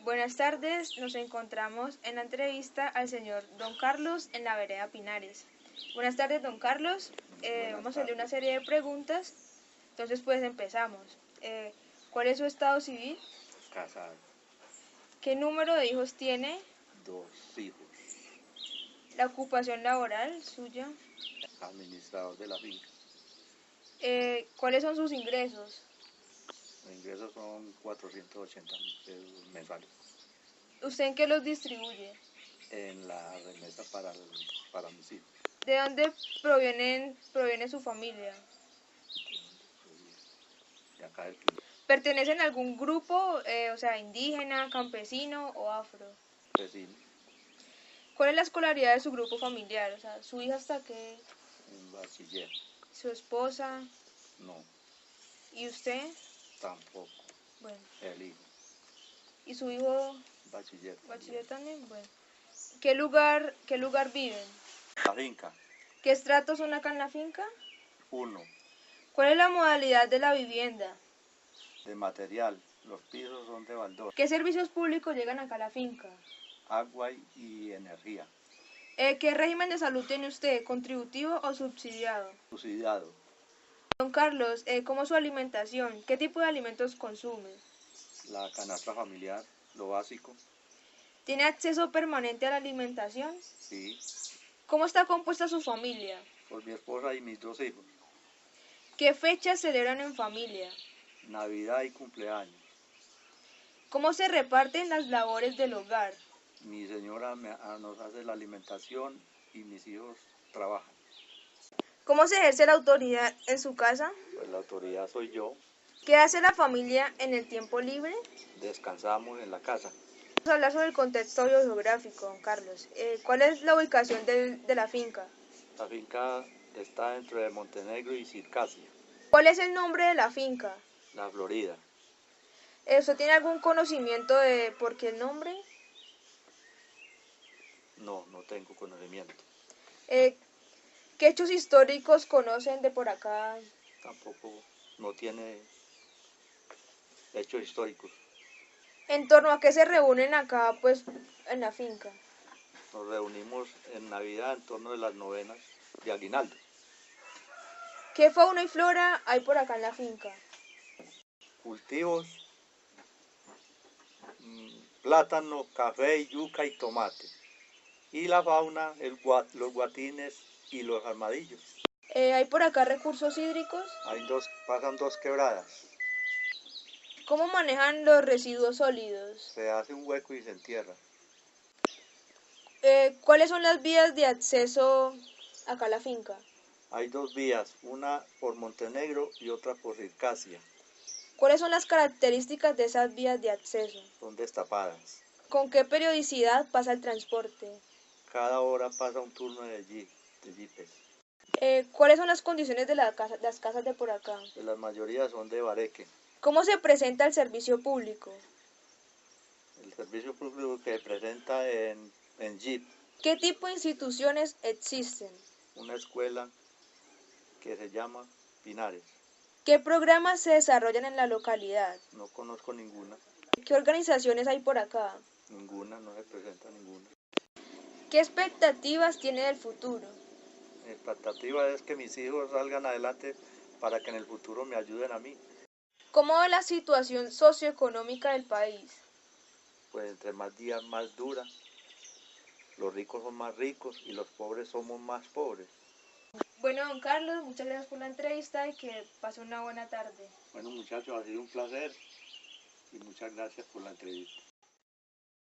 Buenas tardes, nos encontramos en la entrevista al señor Don Carlos en la vereda Pinares. Buenas tardes, Don Carlos. Vamos a hacerle una serie de preguntas, entonces pues empezamos. ¿Cuál es su estado civil? Casado, ¿Qué número de hijos tiene? 2 hijos, ¿La ocupación laboral suya? administrador de la finca. ¿Cuáles son sus ingresos? Los ingresos son 480.000 pesos mensuales ¿Usted en qué los distribuye? en la remesa para mis hijos. ¿De dónde proviene su familia? De acá del Quindío. ¿Pertenecen a algún grupo, o sea, indígena, campesino o afro? Vecino, ¿Cuál es la escolaridad de su grupo familiar? O sea, ¿su hija hasta qué? un bachiller. ¿Su esposa? No, ¿Y usted? tampoco. Bueno. El hijo, ¿Y su hijo bachiller. bachiller también? Bueno. ¿Qué lugar viven? La finca, ¿Qué estratos son acá en la finca? 1, ¿Cuál es la modalidad de la vivienda? de material. Los pisos son de baldor, ¿Qué servicios públicos llegan acá a la finca? agua y energía. ¿Qué régimen de salud tiene usted? ¿Contributivo o subsidiado? Subsidiado, Don Carlos, ¿cómo es su alimentación? ¿Qué tipo de alimentos consume? la canasta familiar, lo básico. ¿Tiene acceso permanente a la alimentación? Sí, ¿Cómo está compuesta su familia? por mi esposa y mis 2 hijos. ¿Qué fechas celebran en familia? Navidad y cumpleaños. ¿Cómo se reparten las labores del hogar? Mi señora nos hace la alimentación y mis hijos trabajan. ¿Cómo se ejerce la autoridad en su casa? Pues la autoridad soy yo. ¿Qué hace la familia en el tiempo libre? Descansamos en la casa. Vamos a hablar sobre el contexto geográfico, don Carlos. ¿Cuál es la ubicación de la finca? La finca está entre Montenegro y Circasia, ¿Cuál es el nombre de la finca? la Florida. ¿Usted tiene algún conocimiento de por qué el nombre? No tengo conocimiento. ¿Qué hechos históricos conocen de por acá? Tampoco no tiene hechos históricos. ¿En torno a qué se reúnen acá, pues, en la finca? Nos reunimos en Navidad en torno de las novenas de Aguinaldo. ¿Qué fauna y flora hay por acá en la finca? Cultivos, plátano, café, yuca y tomate. Y la fauna, los guatines y los armadillos. ¿Hay por acá recursos hídricos? Pasan 2 quebradas. ¿Cómo manejan los residuos sólidos? Se hace un hueco y se entierra. ¿Cuáles son las vías de acceso acá a la finca? Hay 2 vías, una por Montenegro y otra por Circasia. ¿Cuáles son las características de esas vías de acceso? Son destapadas. ¿Con qué periodicidad pasa el transporte? Cada hora pasa un turno de jeepes. ¿Cuáles son las condiciones de las casas de por acá? La mayoría son de bareque. ¿Cómo se presenta el servicio público? El servicio público que se presenta en jeep. ¿Qué tipo de instituciones existen? Una escuela que se llama Pinares. ¿Qué programas se desarrollan en la localidad? No conozco ninguna. ¿Qué organizaciones hay por acá? Ninguna, no se presenta ninguna. ¿Qué expectativas tiene del futuro? Mi expectativa es que mis hijos salgan adelante para que en el futuro me ayuden a mí. ¿Cómo ve la situación socioeconómica del país? Pues entre más días más dura, los ricos son más ricos y los pobres somos más pobres. Bueno, don Carlos, muchas gracias por la entrevista y que pase una buena tarde. Bueno, muchachos, ha sido un placer y muchas gracias por la entrevista.